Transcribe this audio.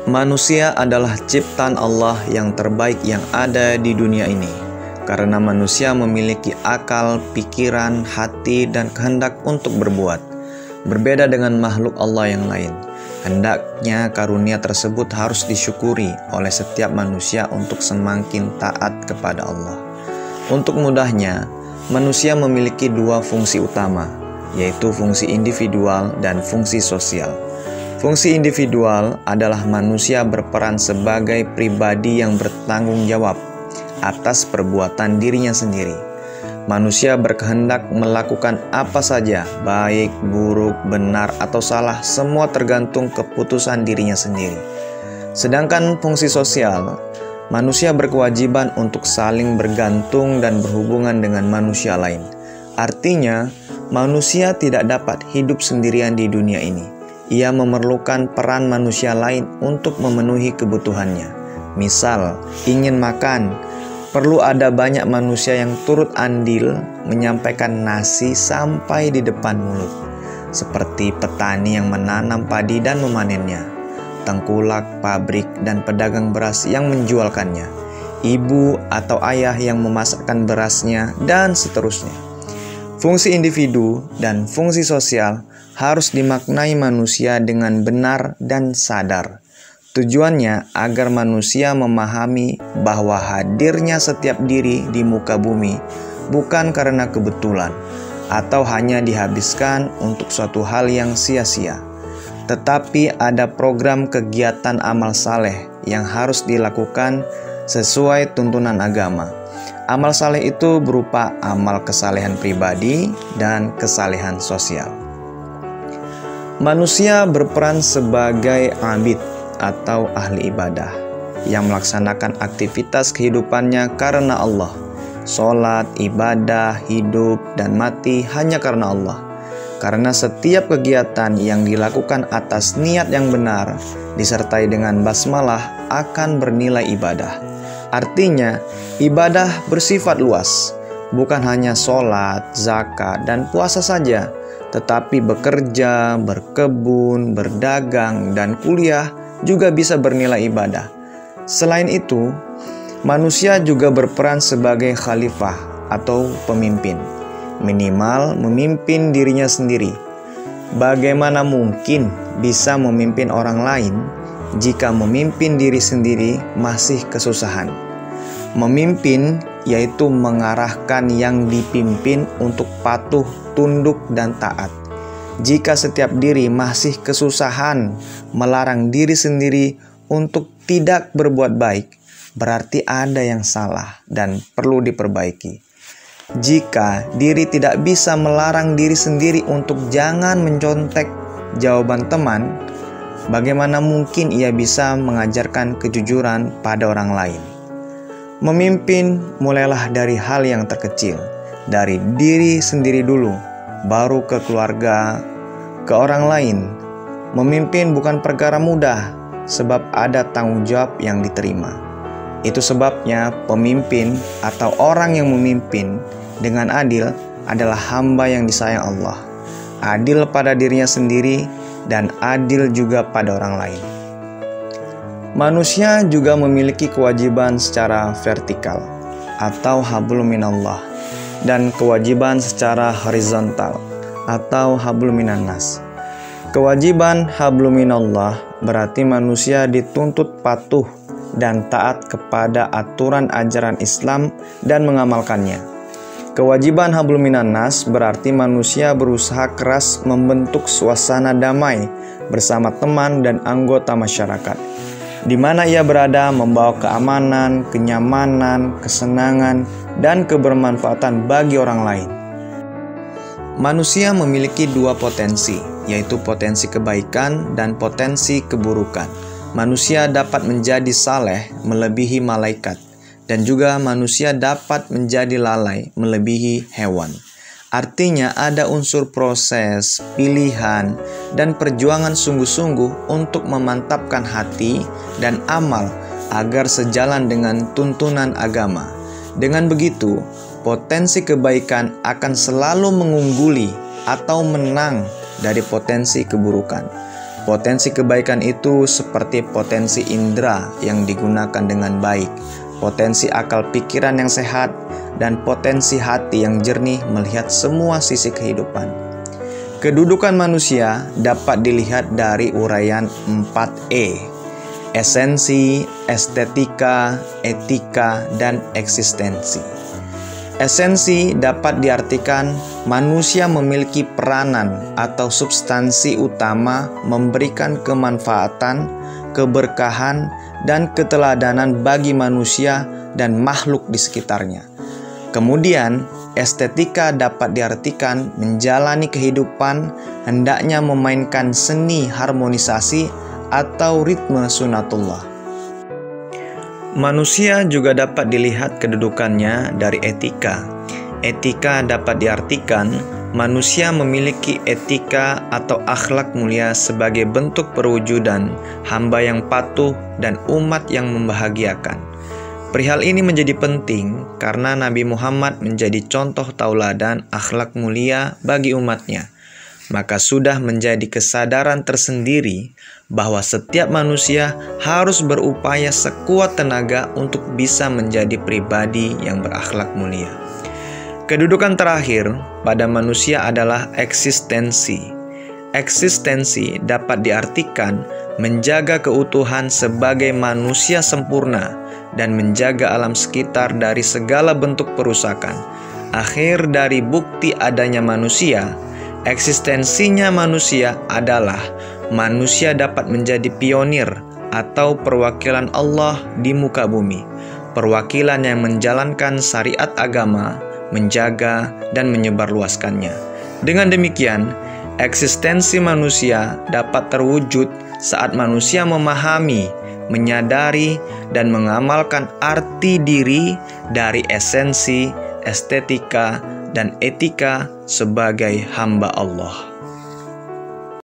Manusia adalah ciptaan Allah yang terbaik yang ada di dunia ini, karena manusia memiliki akal, pikiran, hati, dan kehendak untuk berbuat. Berbeda dengan makhluk Allah yang lain, hendaknya karunia tersebut harus disyukuri oleh setiap manusia untuk semakin taat kepada Allah. Untuk mudahnya, manusia memiliki dua fungsi utama, yaitu fungsi individual dan fungsi sosial. Fungsi individual adalah manusia berperan sebagai pribadi yang bertanggung jawab atas perbuatan dirinya sendiri. Manusia berkehendak melakukan apa saja, baik, buruk, benar, atau salah, semua tergantung keputusan dirinya sendiri. Sedangkan fungsi sosial, manusia berkewajiban untuk saling bergantung dan berhubungan dengan manusia lain. Artinya, manusia tidak dapat hidup sendirian di dunia ini. Ia memerlukan peran manusia lain untuk memenuhi kebutuhannya. Misal, ingin makan, perlu ada banyak manusia yang turut andil menyampaikan nasi sampai di depan mulut. Seperti petani yang menanam padi dan memanennya, tengkulak, pabrik, dan pedagang beras yang menjualkannya, ibu atau ayah yang memasakkan berasnya, dan seterusnya. Fungsi individu dan fungsi sosial harus dimaknai manusia dengan benar dan sadar. Tujuannya agar manusia memahami bahwa hadirnya setiap diri di muka bumi bukan karena kebetulan atau hanya dihabiskan untuk suatu hal yang sia-sia, tetapi ada program kegiatan amal saleh yang harus dilakukan sesuai tuntunan agama. Amal saleh itu berupa amal kesalehan pribadi dan kesalehan sosial. Manusia berperan sebagai abid atau ahli ibadah yang melaksanakan aktivitas kehidupannya karena Allah. Sholat, ibadah, hidup, dan mati hanya karena Allah. Karena setiap kegiatan yang dilakukan atas niat yang benar disertai dengan basmalah akan bernilai ibadah. Artinya, ibadah bersifat luas, bukan hanya sholat, zakat, dan puasa saja, tetapi bekerja, berkebun, berdagang, dan kuliah juga bisa bernilai ibadah. Selain itu, manusia juga berperan sebagai khalifah atau pemimpin, minimal memimpin dirinya sendiri. Bagaimana mungkin bisa memimpin orang lain jika memimpin diri sendiri masih kesusahan? Memimpin yaitu mengarahkan yang dipimpin untuk patuh, tunduk, dan taat. Jika setiap diri masih kesusahan melarang diri sendiri untuk tidak berbuat baik, berarti ada yang salah dan perlu diperbaiki. Jika diri tidak bisa melarang diri sendiri untuk jangan mencontek jawaban teman, bagaimana mungkin ia bisa mengajarkan kejujuran pada orang lain? Memimpin mulailah dari hal yang terkecil, dari diri sendiri dulu, baru ke keluarga, ke orang lain. Memimpin bukan perkara mudah, sebab ada tanggung jawab yang diterima. Itu sebabnya pemimpin atau orang yang memimpin dengan adil adalah hamba yang disayang Allah. Adil pada dirinya sendiri dan adil juga pada orang lain. Manusia juga memiliki kewajiban secara vertikal atau hablum minallah dan kewajiban secara horizontal atau hablum minannas. Kewajiban hablum minallah berarti manusia dituntut patuh dan taat kepada aturan ajaran Islam dan mengamalkannya. Kewajiban hablum minannas berarti manusia berusaha keras membentuk suasana damai bersama teman dan anggota masyarakat, di mana ia berada, membawa keamanan, kenyamanan, kesenangan, dan kebermanfaatan bagi orang lain. Manusia memiliki dua potensi, yaitu potensi kebaikan dan potensi keburukan. Manusia dapat menjadi saleh melebihi malaikat, dan juga manusia dapat menjadi lalai melebihi hewan. Artinya ada unsur proses, pilihan, dan perjuangan sungguh-sungguh untuk memantapkan hati dan amal agar sejalan dengan tuntunan agama. Dengan begitu, potensi kebaikan akan selalu mengungguli atau menang dari potensi keburukan. Potensi kebaikan itu seperti potensi indera yang digunakan dengan baik, potensi akal pikiran yang sehat, dan potensi hati yang jernih melihat semua sisi kehidupan. Kedudukan manusia dapat dilihat dari uraian 4E: esensi, estetika, etika, dan eksistensi. Esensi dapat diartikan manusia memiliki peranan atau substansi utama memberikan kemanfaatan, keberkahan, dan keteladanan bagi manusia dan makhluk di sekitarnya. Kemudian, estetika dapat diartikan menjalani kehidupan hendaknya memainkan seni harmonisasi atau ritme sunatullah. Manusia juga dapat dilihat kedudukannya dari etika. Etika dapat diartikan manusia memiliki etika atau akhlak mulia sebagai bentuk perwujudan hamba yang patuh dan umat yang membahagiakan. Perihal ini menjadi penting karena Nabi Muhammad menjadi contoh tauladan akhlak mulia bagi umatnya. Maka sudah menjadi kesadaran tersendiri bahwa setiap manusia harus berupaya sekuat tenaga untuk bisa menjadi pribadi yang berakhlak mulia. Kedudukan terakhir pada manusia adalah eksistensi. Eksistensi dapat diartikan menjaga keutuhan sebagai manusia sempurna dan menjaga alam sekitar dari segala bentuk perusakan. Akhir dari bukti adanya manusia, eksistensinya manusia adalah manusia dapat menjadi pionir atau perwakilan Allah di muka bumi, perwakilan yang menjalankan syariat agama, menjaga dan menyebarluaskannya. Dengan demikian, eksistensi manusia dapat terwujud saat manusia memahami, menyadari, dan mengamalkan arti diri dari esensi, estetika, dan etika sebagai hamba Allah.